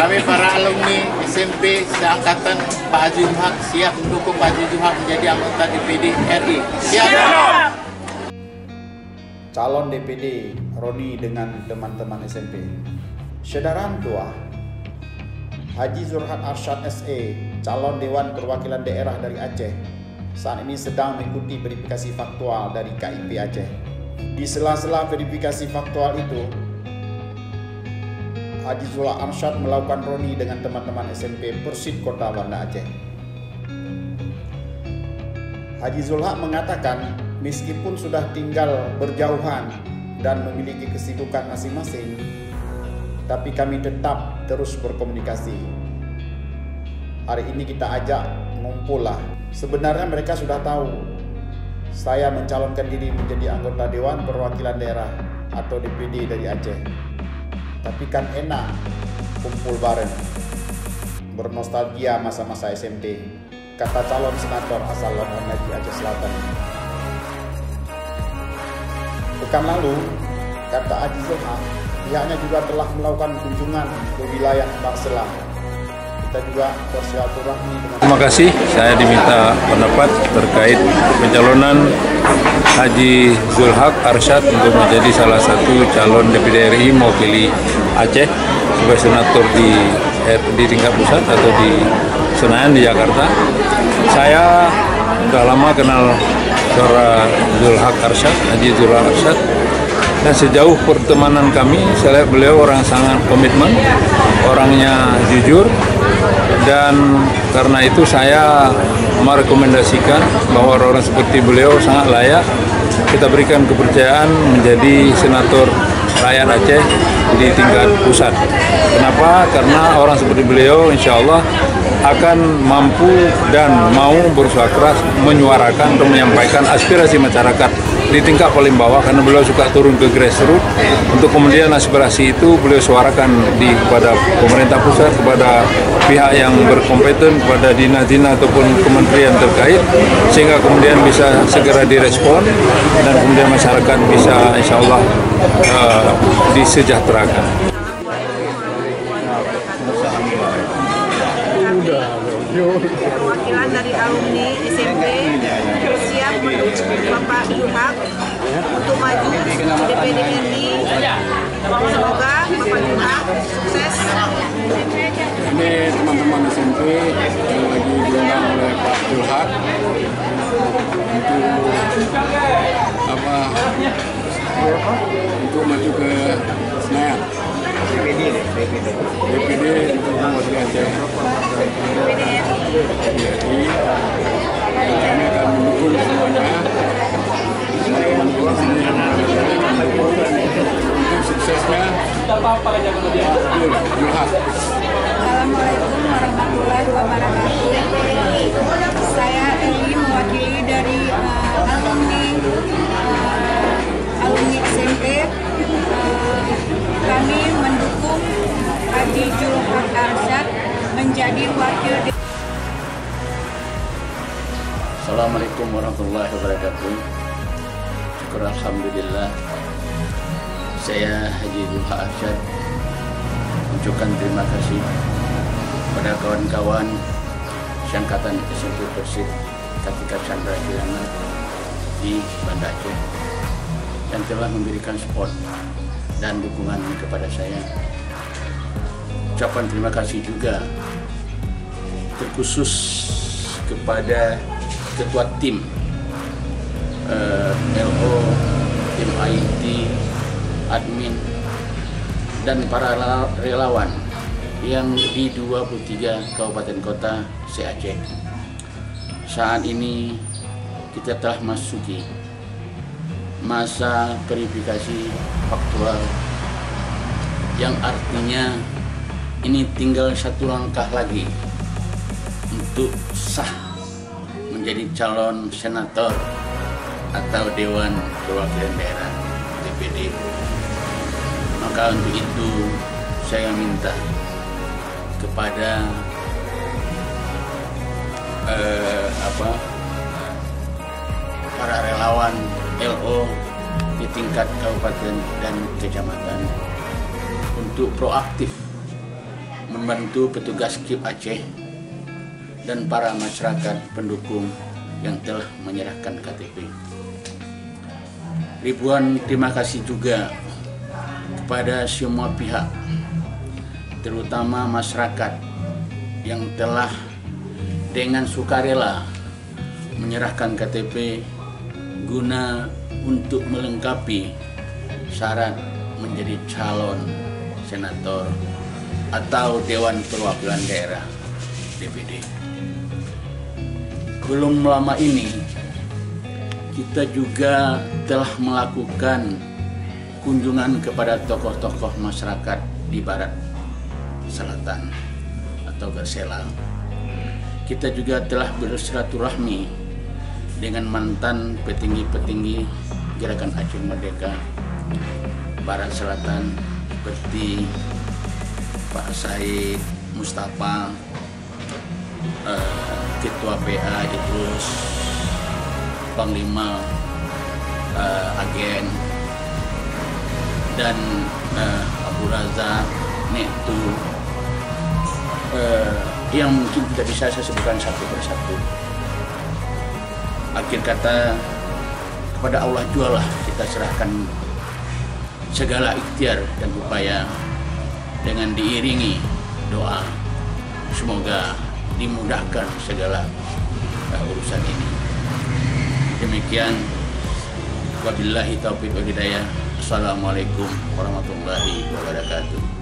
Kami para alumni SMP seangkatan Pak Haji Zuhak siap mendukung Pak Haji Zuhak menjadi anggota DPD RI. Siap! Calon DPD Roni dengan teman-teman SMP. Syederhan tua Haji Zulhak Arsyad SE, calon Dewan Perwakilan Daerah dari Aceh, saat ini sedang mengikuti verifikasi faktual dari KIP Aceh. Di sela-sela verifikasi faktual itu, Haji Zulhak Arsyad melakukan roni dengan teman-teman SMP Persid Kota Banda Aceh. Haji Zulhak mengatakan meskipun sudah tinggal berjauhan dan memiliki kesibukan masing-masing, tapi kami tetap terus berkomunikasi. Hari ini kita ajak ngumpul lah. Sebenarnya mereka sudah tahu saya mencalonkan diri menjadi anggota Dewan Perwakilan Daerah atau DPD dari Aceh. Tapi kan enak kumpul bareng, bernostalgia masa-masa SMP, kata calon senator asal Labuhan Haji Aceh Selatan. Pekan lalu, kata Haji Zulhak, pihaknya juga telah melakukan kunjungan ke wilayah Bangsela. Kita juga bersilaturahmi dengan... Terima kasih, saya diminta pendapat terkait pencalonan Haji Zulhak Arsyad untuk menjadi salah satu calon DPD RI mewakili Aceh sebagai senator di tingkat pusat atau di Senayan di Jakarta. Saya sudah lama kenal saudara Zulhak Arsyad, Haji Zulhak Arsyad. Dan sejauh pertemanan kami, saya lihat beliau orang sangat komitmen, orangnya jujur, dan karena itu saya merekomendasikan bahwa orang seperti beliau sangat layak kita berikan kepercayaan menjadi senator rakyat Aceh di tingkat pusat. Kenapa? Karena orang seperti beliau insya Allah akan mampu dan mau berusaha keras menyuarakan atau menyampaikan aspirasi masyarakat di tingkat paling bawah, karena beliau suka turun ke grassroots untuk kemudian aspirasi itu beliau suarakan kepada pemerintah pusat, kepada pihak yang berkompeten, kepada dinas-dinas ataupun kementerian terkait, sehingga kemudian bisa segera direspon dan kemudian masyarakat bisa insya Allah disejahterakan. Perwakilan dari alumni SMP siap mendukung Bapak Zulhak untuk maju di DPD RI. Semoga Bapak Zulhak sukses. Ini teman-teman SMP yang lagi diundang oleh Pak Zulhak untuk maju ke Senayan. DPD untuk mewakili Aceh RI, dan kami akan mendukung semuanya untuk suksesnya Pak Zulhak. Assalamualaikum warahmatullahi wabarakatuh. Saya Eli mewakili dari alumni SMP. Kami mendukung Haji Zulhak Arsyad menjadi wakil. Assalamualaikum warahmatullahi wabarakatuh. Syukur alhamdulillah, saya Haji Zulhak Arsyad mengucapkan terima kasih pada kawan-kawan seangkatan SMP Persid ketika Chandra Kirana di Banda Aceh yang telah memberikan support dan dukungan kepada saya. Ucapan terima kasih juga terkhusus kepada ketua tim LO, tim IT, admin, dan para relawan yang di 23 kabupaten kota se-Aceh. Saat ini kita telah masuki masa verifikasi faktual, yang artinya ini tinggal satu langkah lagi untuk sah menjadi calon senator atau Dewan Perwakilan Daerah DPD. Maka untuk itu saya minta kepada para relawan LO di tingkat kabupaten dan kecamatan untuk proaktif membantu petugas KIP Aceh dan para masyarakat pendukung yang telah menyerahkan KTP. Ribuan terima kasih juga kepada semua pihak, terutama masyarakat yang telah dengan sukarela menyerahkan KTP guna untuk melengkapi syarat menjadi calon senator atau Dewan Perwakilan Daerah DPD. Belum lama ini kita juga telah melakukan kunjungan kepada tokoh-tokoh masyarakat di Barat Selatan atau Bersela. Kita juga telah bersilaturahmi dengan mantan petinggi-petinggi Gerakan Aceh Merdeka Barat Selatan seperti Pak Said Mustafa, Ketua PA Idrus, Panglima Agen, dan Abu Razak, Nektu, yang mungkin tidak bisa saya sebutkan satu persatu. Akhir kata, kepada Allah jualah kita serahkan segala ikhtiar dan upaya dengan diiringi doa. Semoga dimudahkan segala urusan ini. Demikian, wabillahi taufiq wal hidayah. Assalamualaikum warahmatullahi wabarakatuh.